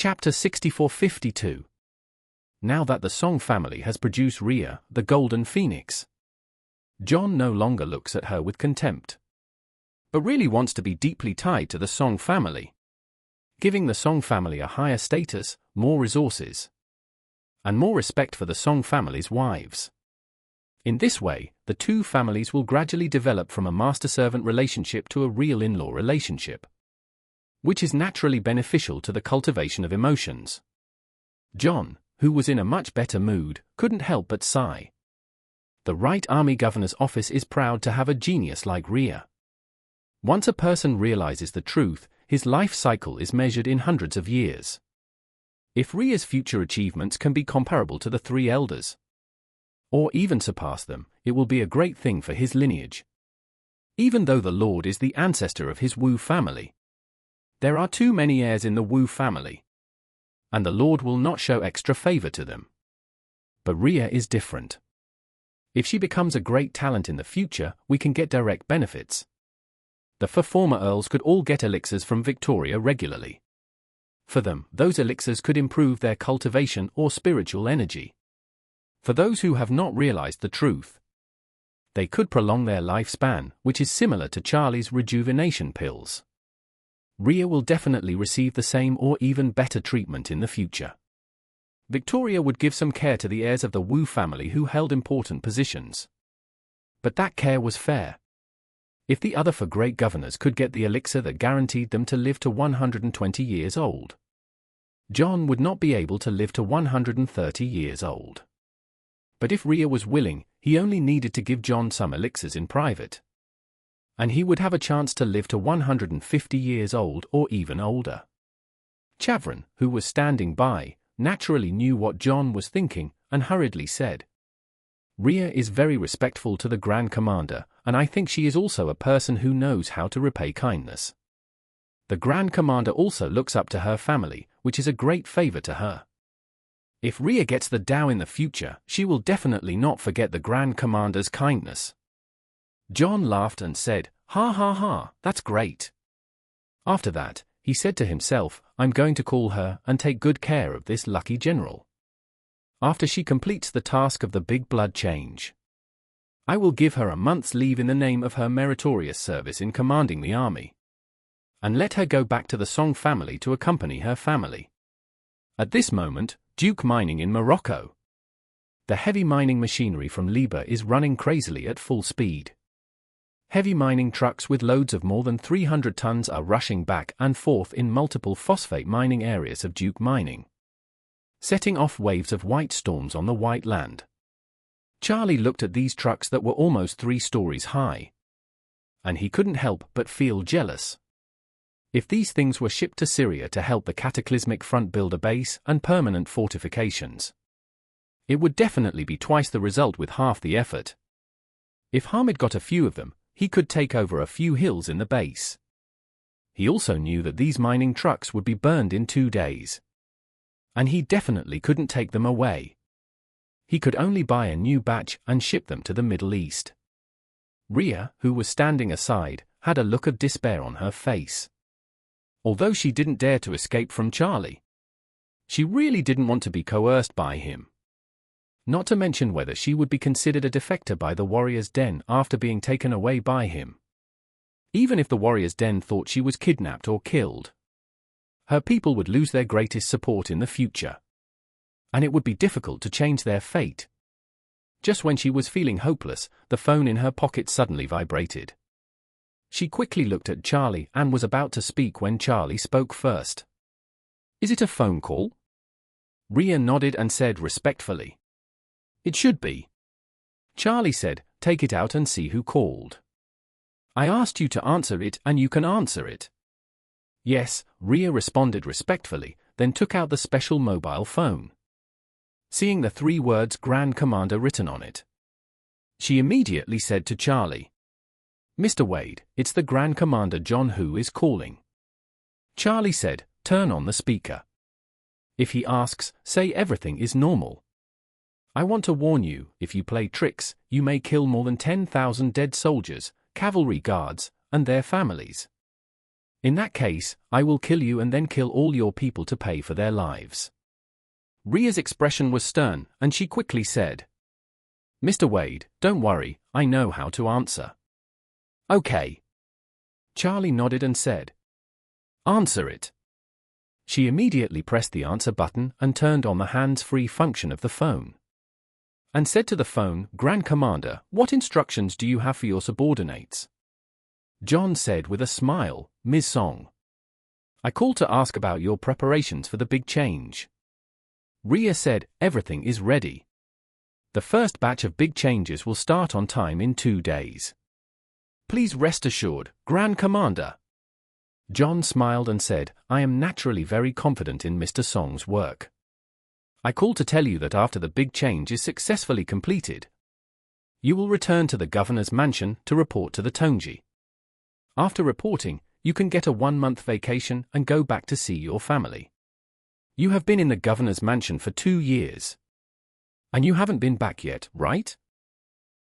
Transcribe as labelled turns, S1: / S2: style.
S1: Chapter 6452. Now that the Song family has produced Rhea, the Golden Phoenix, John no longer looks at her with contempt, but really wants to be deeply tied to the Song family, giving the Song family a higher status, more resources, and more respect for the Song family's wives. In this way, the two families will gradually develop from a master-servant relationship to a real in-law relationship, which is naturally beneficial to the cultivation of emotions. John, who was in a much better mood, couldn't help but sigh. The Right Army Governor's office is proud to have a genius like Rhea. Once a person realizes the truth, his life cycle is measured in hundreds of years. If Rhea's future achievements can be comparable to the three elders, or even surpass them, it will be a great thing for his lineage. Even though the Lord is the ancestor of his Wu family, there are too many heirs in the Wu family, and the Lord will not show extra favor to them. But Rhea is different. If she becomes a great talent in the future, we can get direct benefits. The four former earls could all get elixirs from Victoria regularly. For them, those elixirs could improve their cultivation or spiritual energy. For those who have not realized the truth, they could prolong their lifespan, which is similar to Charlie's rejuvenation pills. Rhea will definitely receive the same or even better treatment in the future. Victoria would give some care to the heirs of the Wu family who held important positions. But that care was fair. If the other four great governors could get the elixir that guaranteed them to live to 120 years old, John would not be able to live to 130 years old. But if Rhea was willing, he only needed to give John some elixirs in private, and he would have a chance to live to 150 years old or even older. Chavrin, who was standing by, naturally knew what John was thinking and hurriedly said, "Rhea is very respectful to the Grand Commander, and I think she is also a person who knows how to repay kindness. The Grand Commander also looks up to her family, which is a great favor to her. If Rhea gets the Dao in the future, she will definitely not forget the Grand Commander's kindness." John laughed and said, "Ha ha ha, that's great." After that, he said to himself, "I'm going to call her and take good care of this lucky general. After she completes the task of the big blood change, I will give her a month's leave in the name of her meritorious service in commanding the army, and let her go back to the Song family to accompany her family." At this moment, Duke Mining in Morocco. The heavy mining machinery from Liba is running crazily at full speed. Heavy mining trucks with loads of more than 300 tons are rushing back and forth in multiple phosphate mining areas of Duke Mining, setting off waves of white storms on the white land. Charlie looked at these trucks that were almost 3 stories high, and he couldn't help but feel jealous. If these things were shipped to Syria to help the cataclysmic front build a base and permanent fortifications, it would definitely be twice the result with half the effort. If Hamid got a few of them, he could take over a few hills in the base. He also knew that these mining trucks would be burned in 2 days, and he definitely couldn't take them away. He could only buy a new batch and ship them to the Middle East. Rhea, who was standing aside, had a look of despair on her face. Although she didn't dare to escape from Charlie, she really didn't want to be coerced by him. Not to mention whether she would be considered a defector by the Warriors' Den after being taken away by him. Even if the Warriors' Den thought she was kidnapped or killed, her people would lose their greatest support in the future, and it would be difficult to change their fate. Just when she was feeling hopeless, the phone in her pocket suddenly vibrated. She quickly looked at Charlie and was about to speak when Charlie spoke first. "Is it a phone call?" Rhea nodded and said respectfully, "It should be." Charlie said, "Take it out and see who called. I asked you to answer it and you can answer it." "Yes," Rhea responded respectfully, then took out the special mobile phone. Seeing the 3 words Grand Commander written on it, she immediately said to Charlie, "Mr. Wade, it's the Grand Commander John who is calling." Charlie said, "Turn on the speaker. If he asks, say everything is normal. I want to warn you, if you play tricks, you may kill more than 10,000 dead soldiers, cavalry guards, and their families. In that case, I will kill you and then kill all your people to pay for their lives. Ria's expression was stern, and she quickly said, Mr. Wade, don't worry, I know how to answer. Okay. Charlie nodded and said, Answer it. She immediately pressed the answer button and turned on the hands-free function of the phone. And said to the phone, Grand Commander, what instructions do you have for your subordinates? John said with a smile, Ms. Song. I called to ask about your preparations for the big change. Ria said, everything is ready. The first batch of big changes will start on time in 2 days. Please rest assured, Grand Commander. John smiled and said, I am naturally very confident in Mr. Song's work. I call to tell you that after the big change is successfully completed, you will return to the governor's mansion to report to the Tongji. After reporting, you can get a 1-month vacation and go back to see your family. You have been in the governor's mansion for 2 years. And you haven't been back yet, right?